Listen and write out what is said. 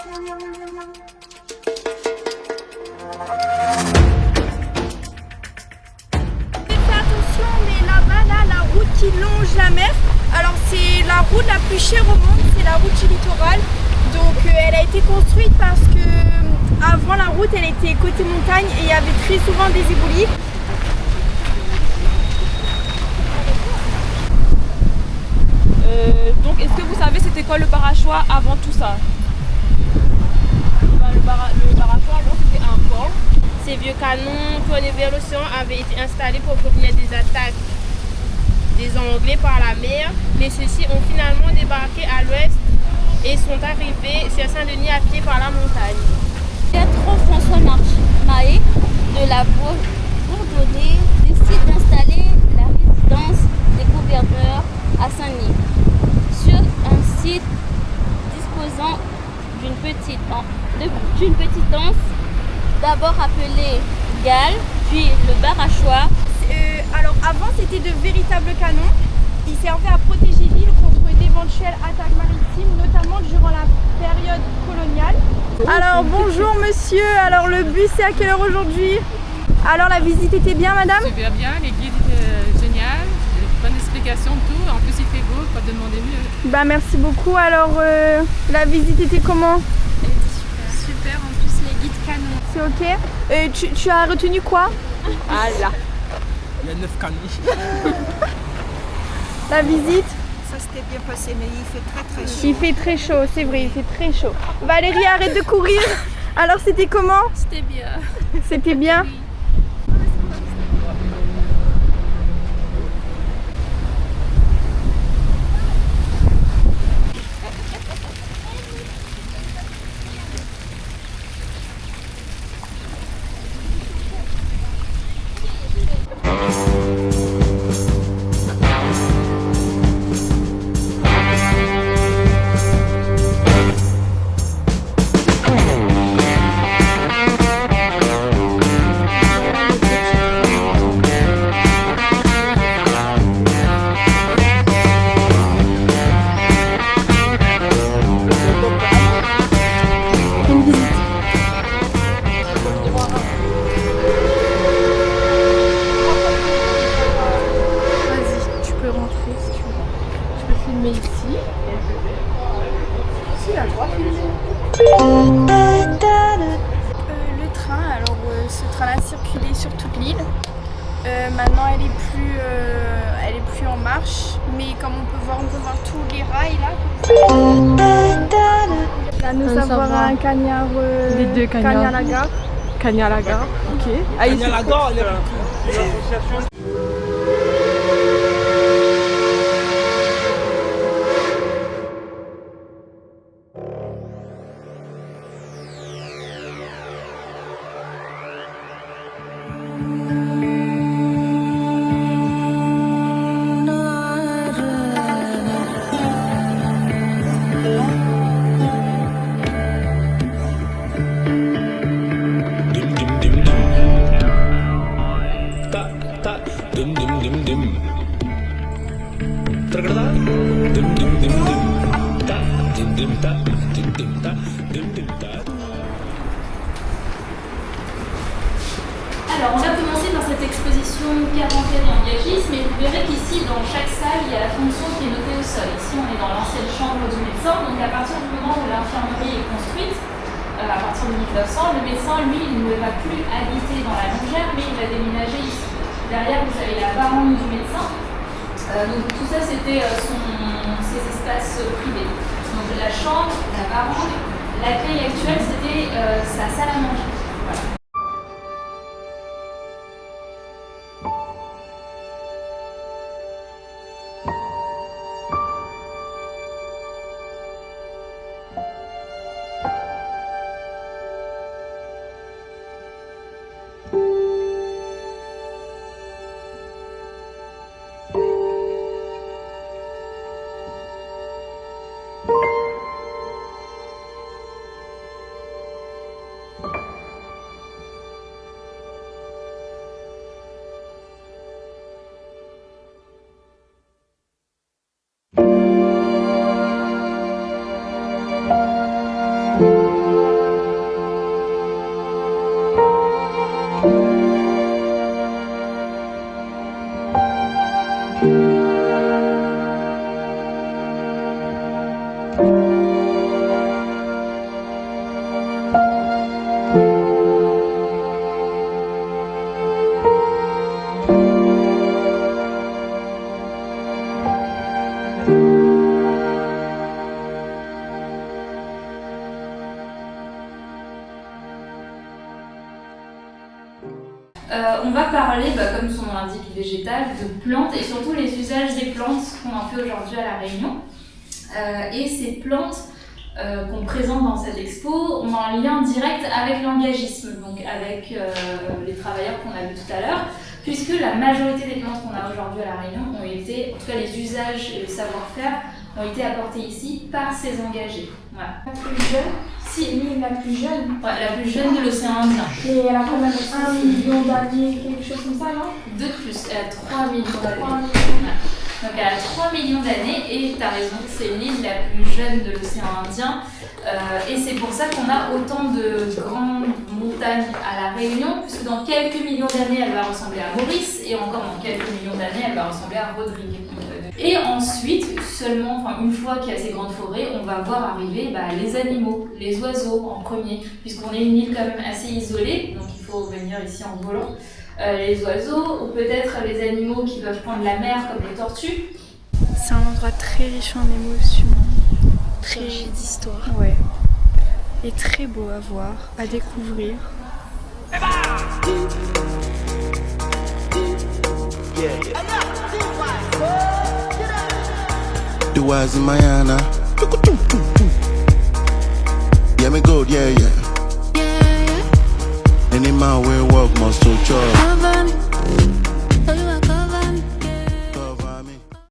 Attention, mais là-bas, là, la route qui longe la mer, alors c'est la route la plus chère au monde, c'est la route du littoral. Donc elle a été construite parce que avant la route, elle était côté montagne et il y avait très souvent des éboulis. Donc est-ce que vous savez c'était quoi le parachoix avant tout ça? Le parachoix avant c'était un port. Ces vieux canons tournés vers l'océan avaient été installés pour prévenir des attaques des Anglais par la mer, mais ceux-ci ont finalement débarqué à l'ouest et sont arrivés sur Saint-Denis à pied par la montagne. Pietro François Mahé de la Bourdonnais décide d'installer la résidence des gouverneurs à Saint-Denis, sur un site disposant d'une petite anse, d'abord appelée Gale, puis le Barachois. Alors avant c'était de véritables canons. Ils servaient à protéger l'île contre d'éventuelles attaques maritimes, notamment durant la période coloniale. Alors bonjour monsieur, alors le bus c'est à quelle heure aujourd'hui? Alors la visite était bien madame? Super bien, les guides étaient géniaux, bonne explication de tout, en plus il fait beau, pas de demander mieux. Bah merci beaucoup, alors la visite était comment? Elle était super, en plus les guides canons. C'est ok. Tu as retenu quoi? Ah là. Il y a 9 canons. La visite? Ça s'était bien passé, mais il fait très chaud. Il fait très chaud, c'est vrai, il fait très chaud. Valérie, arrête de courir. Alors c'était comment? C'était bien. C'était bien? Le train, alors ce train-là circulait sur toute l'île. Maintenant elle est plus en marche, mais comme on peut voir tous les rails là. Là nous avons un cagnard, Les deux cagnards. Cagnard-la-Gare. Cagnalaga, ok. Ah, il fait- Alors, on va commencer dans cette exposition quarantaine et engagisme, et vous verrez qu'ici, dans chaque salle, il y a la fonction qui est notée au sol. Ici, on est dans l'ancienne chambre du médecin, donc à partir du moment où l'infirmerie est construite, à partir de 1900, le médecin, lui, il ne va plus habiter dans la longère, mais il va déménager ici. Derrière, vous avez la baronne du médecin. Donc tout ça, c'était ses espaces privés. Donc la chambre, la baronne, l'accueil actuel, c'était sa salle à manger. Voilà. On va parler, comme son nom l'indique, végétal, de plantes et surtout les usages des plantes qu'on en fait aujourd'hui à La Réunion. Et ces plantes qu'on présente dans cette expo ont un lien direct avec l'engagisme, donc avec les travailleurs qu'on a vus tout à l'heure, puisque la majorité des plantes qu'on a aujourd'hui à La Réunion ont été, en tout cas les usages et le savoir-faire, ont été apportés ici par ces engagés. Voilà. La plus jeune, si l'île la plus jeune. Ouais, la plus jeune de l'océan Indien. Et elle a quand même 1 million d'années, quelque chose comme ça, non? De plus, elle a 3 millions d'années. 3 millions. Ouais. Donc elle a 3 millions d'années et tu as raison, c'est l'île la plus jeune de l'océan Indien. Et c'est pour ça qu'on a autant de grandes montagnes à La Réunion, puisque dans quelques millions d'années, elle va ressembler à Maurice, et encore dans quelques millions d'années, elle va ressembler à Rodrigue. Et ensuite, une fois qu'il y a ces grandes forêts, on va voir arriver les animaux, les oiseaux en premier, puisqu'on est une île quand même assez isolée, donc il faut venir ici en volant. Les oiseaux, ou peut-être les animaux qui peuvent prendre la mer, comme les tortues. C'est un endroit très riche en émotions, très riche d'histoire. Ouais. Et très beau à voir, à découvrir. The wise in Mayana. Yeah, me good, yeah, yeah. Any man will walk must to chop.